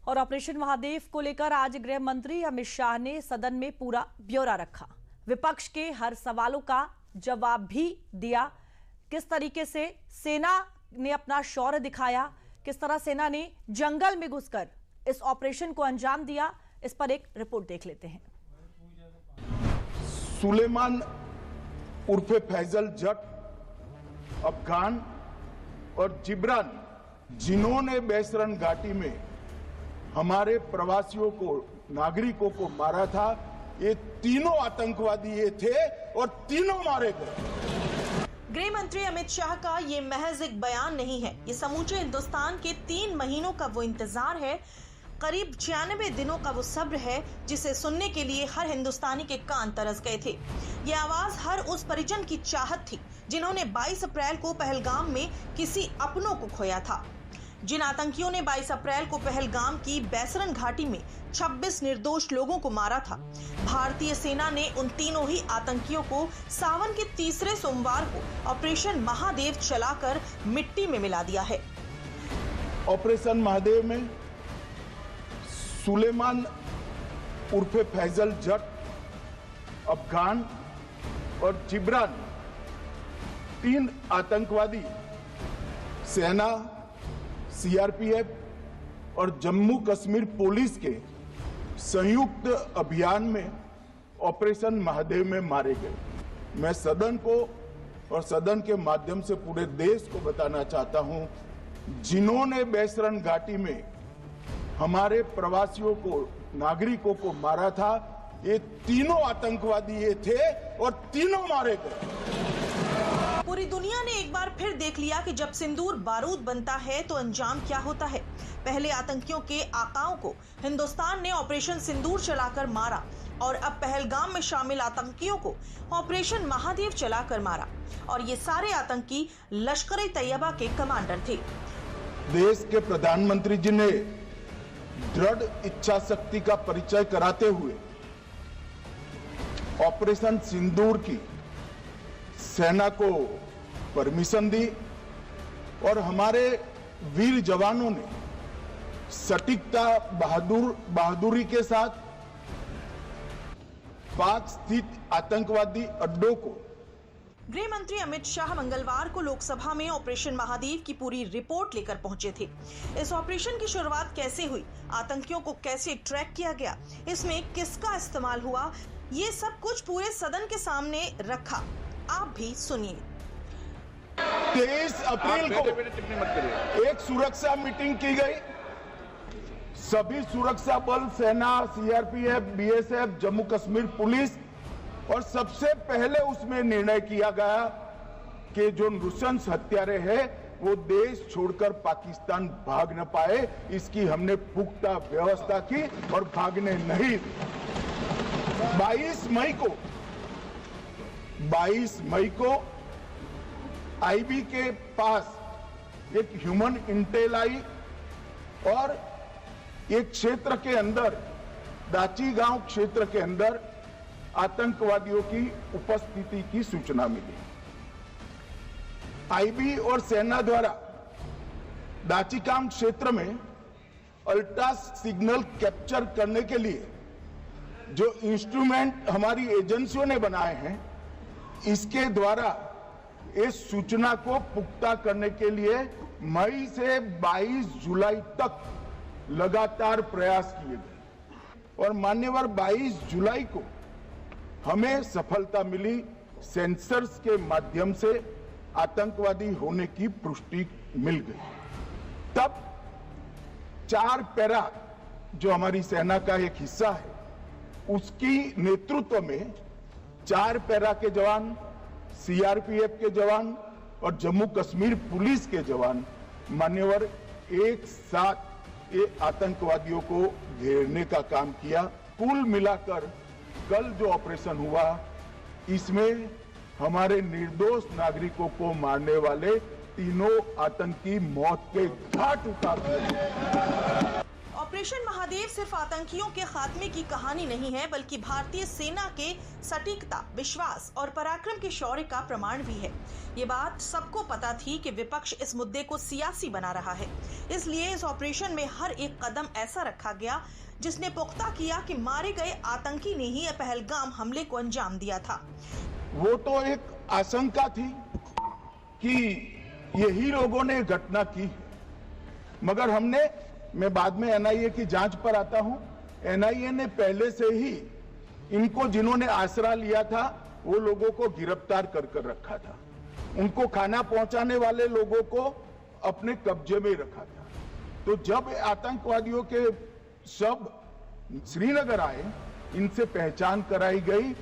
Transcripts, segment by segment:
और ऑपरेशन महादेव को लेकर आज गृह मंत्री अमित शाह ने सदन में पूरा ब्यौरा रखा। विपक्ष के हर सवालों का जवाब भी दिया। किस तरीके से सेना ने अपना शौर्य दिखाया, किस तरह सेना ने जंगल में घुसकर इस ऑपरेशन को अंजाम दिया, इस पर एक रिपोर्ट देख लेते हैं। सुलेमान उर्फे फैजल जट, अफगान और जिब्रान, जिन्होंने बैसरन घाटी में हमारे प्रवासियों को, नागरिकों को मारा था, ये तीनों आतंकवादी ये थे और तीनों मारे गए। गृह मंत्री अमित शाह का ये महज एक बयान नहीं है, ये समूचे हिंदुस्तान के 3 महीनों का वो इंतजार है, करीब 96 दिनों का वो सब्र है, जिसे सुनने के लिए हर हिंदुस्तानी के कान तरस गए थे। ये आवाज हर उस परिजन की चाहत थी जिन्होंने 22 अप्रैल को पहलगाम में किसी अपनों को खोया था। जिन आतंकियों ने 22 अप्रैल को पहलगाम की बैसरन घाटी में 26 निर्दोष लोगों को मारा था, भारतीय सेना ने उन तीनों ही आतंकियों को सावन के तीसरे सोमवार को ऑपरेशन महादेव चलाकर मिट्टी में मिला दिया है। ऑपरेशन महादेव में सुलेमान उर्फे फैजल जट, अफगान और जिब्रान, 3 आतंकवादी सेना, सीआरपीएफ और जम्मू कश्मीर पुलिस के संयुक्त अभियान में ऑपरेशन महादेव में मारे गए। मैं सदन को और सदन के माध्यम से पूरे देश को बताना चाहता हूं, जिन्होंने बैसरन घाटी में हमारे प्रवासियों को, नागरिकों को मारा था, ये तीनों आतंकवादी ये थे और तीनों मारे गए। पूरी दुनिया ने एक बार फिर देख लिया कि जब सिंदूर बारूद बनता है तो अंजाम क्या होता है। पहले आतंकियों के आकाओं को हिंदुस्तान ने ऑपरेशन सिंदूर चलाकर मारा और अब पहलगाम में शामिल आतंकियों को ऑपरेशन महादेव चलाकर मारा। और ये सारे आतंकी लश्कर-ए-तैयबा के कमांडर थे। देश के प्रधानमंत्री जी ने दृढ़ इच्छा शक्ति का परिचय कराते हुए ऑपरेशन सिंदूर की सेना को परमिशन दी और हमारे वीर जवानों ने सटीकता, बहादुरी के साथ पाक स्थित आतंकवादी अड्डों को। गृह मंत्री अमित शाह मंगलवार को लोकसभा में ऑपरेशन महादेव की पूरी रिपोर्ट लेकर पहुंचे थे। इस ऑपरेशन की शुरुआत कैसे हुई, आतंकियों को कैसे ट्रैक किया गया, इसमें किसका इस्तेमाल हुआ, ये सब कुछ पूरे सदन के सामने रखा। आप भी सुनिए। 23 अप्रैल को एक सुरक्षा मीटिंग की गई। सभी सुरक्षा बल, सेना, CRPF, BSF, Jammu Kashmir police, और सबसे पहले उसमें निर्णय किया गया कि जो नृशंस हत्यारे हैं वो देश छोड़कर पाकिस्तान भाग न पाए, इसकी हमने पुख्ता व्यवस्था की और भागने नहीं दी। 22 मई को आईबी के पास एक ह्यूमन इंटेल आई और एक क्षेत्र के अंदर, दाची गांव क्षेत्र के अंदर आतंकवादियों की उपस्थिति की सूचना मिली। आईबी और सेना द्वारा दाचीगांव क्षेत्र में अल्ट्रा सिग्नल कैप्चर करने के लिए जो इंस्ट्रूमेंट हमारी एजेंसियों ने बनाए हैं, इसके द्वारा इस सूचना को पुख्ता करने के लिए मई से 22 जुलाई तक लगातार प्रयास किए गए और मान्यवर 22 जुलाई को हमें सफलता मिली। सेंसर्स के माध्यम से आतंकवादी होने की पुष्टि मिल गई। तब 4 पैरा, जो हमारी सेना का एक हिस्सा है, उसकी नेतृत्व में 4 पैरा के जवान, सीआरपीएफ के जवान और जम्मू कश्मीर पुलिस के जवान मान्यवर एक साथ ये आतंकवादियों को घेरने का काम किया। कुल मिलाकर कल जो ऑपरेशन हुआ, इसमें हमारे निर्दोष नागरिकों को मारने वाले तीनों आतंकी मौत के घाट उतार दिए। ऑपरेशन महादेव सिर्फ आतंकियों के खात्मे की कहानी नहीं है, बल्कि भारतीय सेना के सटीकता, विश्वास और पराक्रम के शौर्य का प्रमाण भी है। ये बात सबको पता थी कि विपक्ष इस मुद्दे को सियासी बना रहा है, इसलिए इस ऑपरेशन में हर एक कदम ऐसा रखा गया जिसने पुख्ता किया कि मारे गए आतंकी ने ही पहलगाम हमले को अंजाम दिया था। वो तो एक आशंका थी कि यही लोगों ने घटना की, मगर मैं बाद में एनआईए की जांच पर आता हूं। एनआईए ने पहले से ही इनको जिन्होंने आसरा लिया था वो लोगों को गिरफ्तार कर रखा था, उनको खाना पहुंचाने वाले लोगों को अपने कब्जे में रखा था। तो जब आतंकवादियों के शव श्रीनगर आए, इनसे पहचान कराई गई।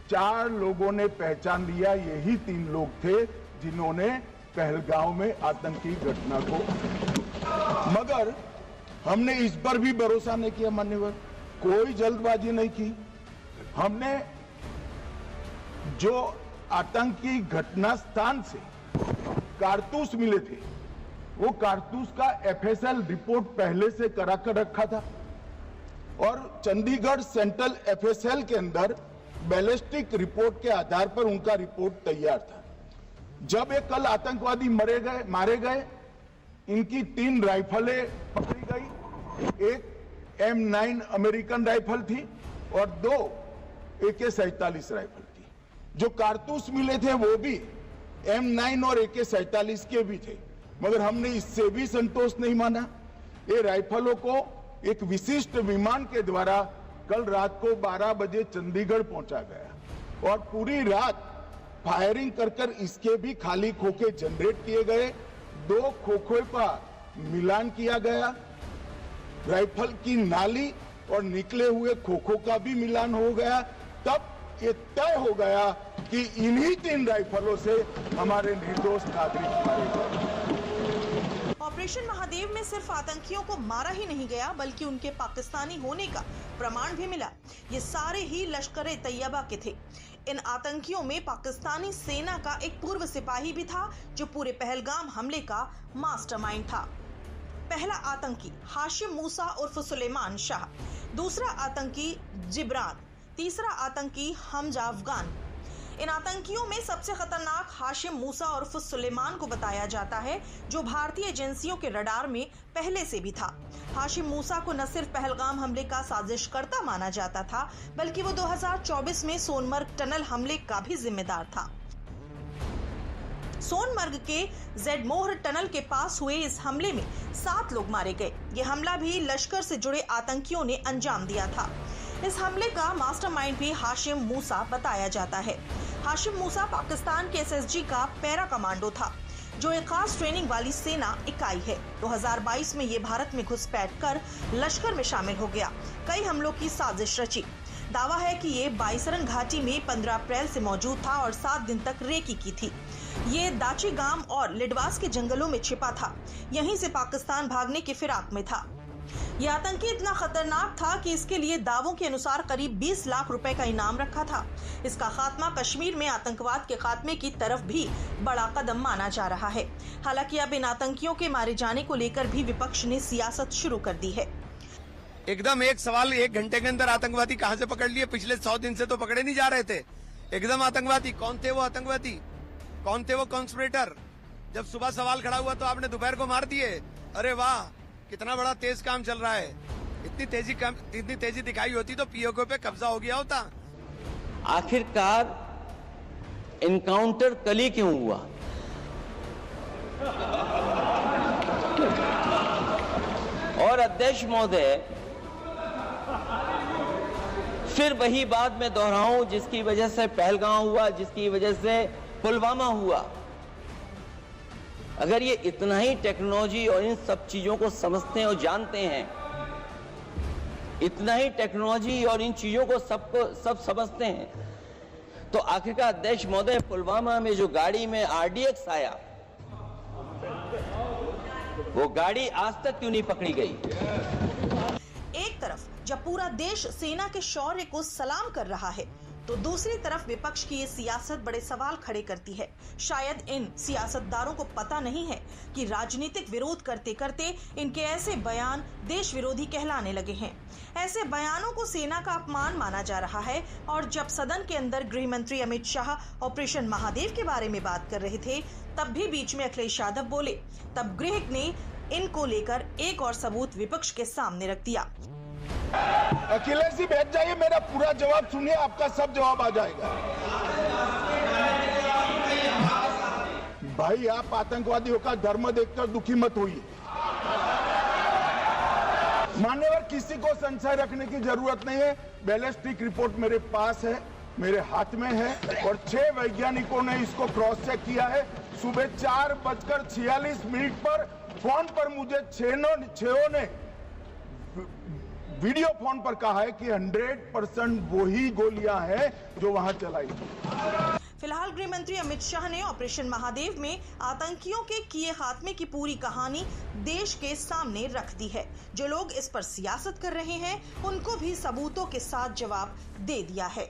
4 लोगों ने पहचान लिया, यही 3 लोग थे जिन्होंने पहलगाम में आतंकी घटना को। मगर हमने इस पर भी भरोसा नहीं किया मान्यवर, कोई जल्दबाजी नहीं की। हमने जो आतंकी घटना स्थान से कारतूस मिले थे, वो कारतूस का एफएसएल रिपोर्ट पहले से करा कर रखा था और चंडीगढ़ सेंट्रल एफएसएल के अंदर बैलिस्टिक रिपोर्ट के आधार पर उनका रिपोर्ट तैयार था। जब ये कल आतंकवादी मारे गए, इनकी 3 राइफलें पकड़ी गई। एक M9 अमेरिकन राइफल थी और 2 AK-47 राइफल थी। जो कारतूस मिले थे वो भी M9 और AK-47 के भी थे, मगर हमने इससे भी संतोष नहीं माना। ये राइफलों को एक विशिष्ट विमान के द्वारा कल रात को 12 बजे चंडीगढ़ पहुंचा गया और पूरी रात फायरिंग कर इसके भी खाली खोखे जनरेट किए गए। 2 खोखों का मिलान किया गया, राइफल की नाली और निकले हुए खोखों का भी मिलान हो गया। तब ये तय हो गया कि इन्हीं 3 राइफलों से हमारे निर्दोष नागरिक मारे गए। ऑपरेशन महादेव में सिर्फ आतंकियों को मारा ही नहीं गया, बल्कि उनके पाकिस्तानी होने का प्रमाण भी मिला। ये सारे ही लश्कर-ए-तैयबा के थे। इन आतंकियों में पाकिस्तानी सेना का एक पूर्व सिपाही भी था, जो पूरे पहलगाम हमले का मास्टरमाइंड था। पहला आतंकी हाशिम मूसा उर्फ सुलेमान शाह, दूसरा आतंकी जिब्रान, तीसरा आतंकी हमजा अफगान। इन आतंकियों में सबसे खतरनाक हाशिम मूसा उर्फ सुलेमान को बताया जाता है, जो भारतीय एजेंसियों के रडार में पहले से भी था। हाशिम मूसा को न सिर्फ पहलगाम हमले का साजिशकर्ता माना जाता था, बल्कि वो 2024 में सोनमर्ग टनल हमले का भी जिम्मेदार था। सोनमर्ग के जेडमोहर टनल के पास हुए इस हमले में 7 लोग मारे गए। ये हमला भी लश्कर से जुड़े आतंकियों ने अंजाम दिया था। इस हमले का मास्टरमाइंड भी हाशिम मूसा बताया जाता है। हाशिम मूसा पाकिस्तान के SSG का पैरा कमांडो था, जो एक खास ट्रेनिंग वाली सेना इकाई है। 2022 में ये भारत में घुसपैठ कर लश्कर में शामिल हो गया। कई हमलों की साजिश रची। दावा है कि ये बाईसरन घाटी में 15 अप्रैल से मौजूद था और 7 दिन तक रेकी की थी। ये दाची गांव और लिडवास के जंगलों में छिपा था। यहीं से पाकिस्तान भागने के फिराक में था। ये आतंकी इतना खतरनाक था कि इसके लिए दावों के अनुसार करीब 20 लाख रुपए का इनाम रखा था। इसका खात्मा कश्मीर में आतंकवाद के खात्मे की तरफ भी बड़ा कदम माना जा रहा है। हालांकि अब इन आतंकियों के मारे जाने को लेकर भी विपक्ष ने सियासत शुरू कर दी है। एकदम एक सवाल, 1 घंटे के अंदर आतंकवादी कहां से पकड़ लिए? पिछले 100 दिन से तो पकड़े नहीं जा रहे थे। एकदम आतंकवादी कौन थे? वो आतंकवादी कौन थे? वो कॉन्स्पिरेटर। जब सुबह सवाल खड़ा हुआ तो आपने दोपहर को मार दिए। अरे वाह, कितना बड़ा तेज काम चल रहा है। इतनी तेजी दिखाई होती तो पीओके पे कब्जा हो गया होता। आखिरकार इनकाउंटर कल ही क्यों हुआ? और अध्यक्ष महोदय, फिर वही बात मैं दोहराऊं जिसकी वजह से पहलगाम हुआ, जिसकी वजह से पुलवामा हुआ। अगर ये इतना ही टेक्नोलॉजी और इन सब चीजों को समझते हैं और जानते हैं, इतना ही टेक्नोलॉजी और इन चीजों को सब समझते हैं, तो आखिरकार अध्यक्ष महोदय पुलवामा में जो गाड़ी में RDX आया, वो गाड़ी आज तक क्यों नहीं पकड़ी गई? एक तरफ जब पूरा देश सेना के शौर्य को सलाम कर रहा है, तो दूसरी तरफ विपक्ष की ये सियासत बड़े सवाल खड़े करती है। शायद इन सियासतदारों को पता नहीं है कि राजनीतिक विरोध करते करते इनके ऐसे बयान देश विरोधी कहलाने लगे हैं। ऐसे बयानों को सेना का अपमान माना जा रहा है और जब सदन के अंदर गृह मंत्री अमित शाह ऑपरेशन महादेव के बारे में बात कर रहे थे, तब भी बीच में अखिलेश यादव बोले। तब गृह ने इनको लेकर एक और सबूत विपक्ष के सामने रख दिया। अखिलेश जी बैठ जाइए, मेरा पूरा जवाब सुनिए, आपका सब जवाब आ जाएगा। भाई आप आतंकवादियों का धर्म देखकर दुखी मत होइए। मान्यवर, किसी को संशय रखने की जरूरत नहीं है। बैलिस्टिक रिपोर्ट मेरे पास है, मेरे हाथ में है और 6 वैज्ञानिकों ने इसको क्रॉस चेक किया है। सुबह 4:46 पर फोन पर मुझे 6 ने वीडियो फोन पर कहा है कि 100% वही गोलियां हैं जो वहां चलाई। फिलहाल गृह मंत्री अमित शाह ने ऑपरेशन महादेव में आतंकियों के किए खात्मे की पूरी कहानी देश के सामने रख दी है। जो लोग इस पर सियासत कर रहे हैं, उनको भी सबूतों के साथ जवाब दे दिया है।